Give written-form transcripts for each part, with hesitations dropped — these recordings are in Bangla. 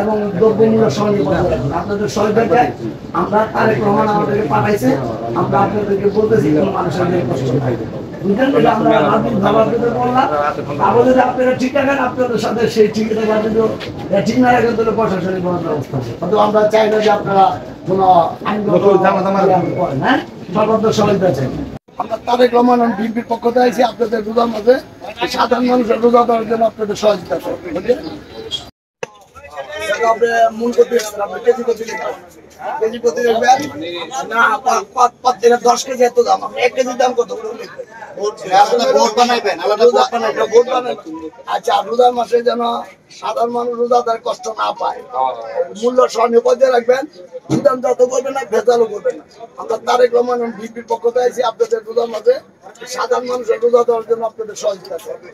এবং দ্রব্যমূল্য সহনীয় আপনাদের সহযোগিতায় আমরা তারেক রহমান আমাদেরকে পাঠাইছে। আমরা আপনাদেরকে বলতেছি কোনো মানুষের কষ্ট নাই, বুঝলেন? আমরা আপনাদের বললাম আমাদের আপনারা ঠিক রাখেন, আপনাদের সাথে সেই ঠিকানা ঠিক না রাখেন তাহলে প্রশাসনিক ব্যবস্থা হবে। কিন্তু আমরা চাই না যে আপনারা কোনো আইনগত করেন, হ্যাঁ, সর্বত্র সহযোগিতা চাই। আমরা তারেক রহমান বিএনপির পক্ষ থেকে আইছি আপনাদের রোজার মাঝে সাধারণ মানুষের রোজা দেওয়ার জন্য আপনাদের সহযোগিতা চাই, বুঝলেন? মূল করতে কেজি প্রতি না 10 কেজি এত দাম, 1 কেজির দাম কত? আচ্ছা, রোজার মাসে যেন সাধারণ মানুষ রোজাদার কষ্ট না পায়, মূল্য সহনীয় পর্যায়ে রাখবেন, দাম যত করবেন না, ভেজালও করবেন না। আমরা তারেক রহমান বিএনপির পক্ষ থেকে আইছি আপনাদের রোজার মাঝে সাধারণ মানুষের রোজা দেওয়ার জন্য আপনাদের সহযোগিতা করবেন।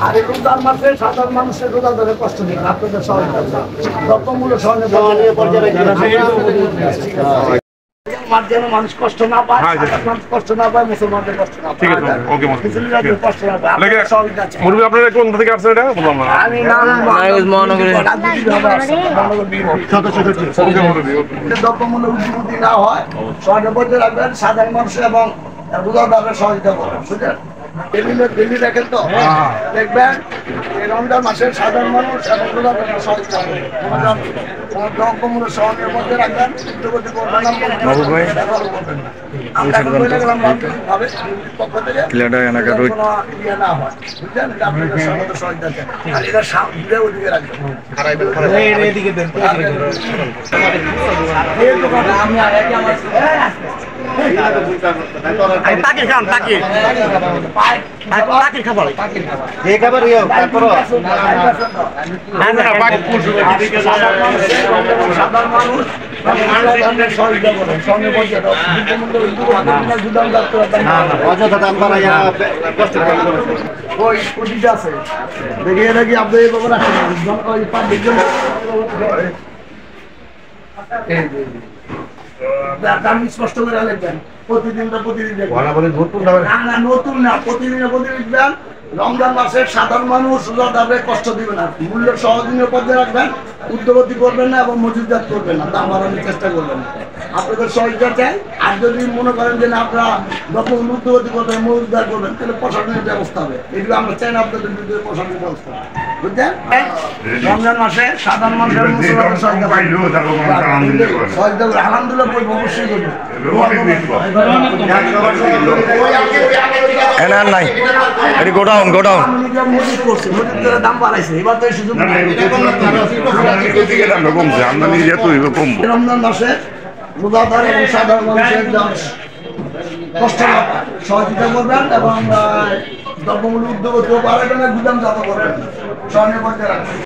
আর এই রোজার মাসে সাধারণ মানুষের রোজা ধরে কষ্ট নেই, আপনাদের সহযোগিতা দ্রব্যমূল্য সহনীয় পর্যায়ে যেন মানুষ কষ্ট না পায়, মানুষ কষ্ট না পায়, মুসলমানদের কষ্ট না পায়। আপনারা কোন থেকে আসছেন? এটা বললাম না আমি দ্রব্যমূল্য উদ্যোগী না হয় সহনীয় পর্যায়ে রাখবেন, সাধারণ মানুষ এবং রোজাদারের সহযোগিতা করবেন, বুঝলেন? দিল্লি দেখেন তো দেখবেন এই রমজান মাসে সাধারণ মানুষ এবং রোজাদারের সহযোগিতা করবেন, দ্রব্যমূল্য সহনীয় পর্যায়ে রাখবেন, উদ্যোগী করবেন না। দেখিয়ে নাকি আপনি স্পষ্ট করে লিখবেন, প্রতিদিন নতুন না, প্রতিদিন লিখবেন। রমজান মাসে সাধারণ মানুষ রোজাদারদের কষ্ট দিবে না, মূল্য সহনীয় পর্যায়ে রাখবেন, উদ্যোগতি করবেন না এবং মজুদজাত করবেন না, দাম বাড়ানোর চেষ্টা করবেন না। আপনাদের সহযোগিতা চাই। আর যদি মনে করেন যে না আপনারা যখন উদ্যোগতি করবেন, মজুদজাত করবেন, তাহলে প্রশাসনিক ব্যবস্থা হবে। এগুলো আমরা চাই না আপনাদের বিরুদ্ধে প্রশাসনিক ব্যবস্থা হবে, বুঝলেন? রমজান মাসে সাধারণ মানুষের সহযোগিতা আলহামদুলিল্লাহ অবশ্যই করবে। নাই গোডাউন দাম বাড়াইছে, এবার তো এই সুযোগ রমজান মাসে রোজাদার এবং সাধারণ মানুষের কষ্ট সহযোগিতা করবেন এবং দ্রব্যমূল্য উদ্যোগ বাড়াবেন, গুদাম জাত করবেন, সহনীয় পর্যায়ে রাখবেন।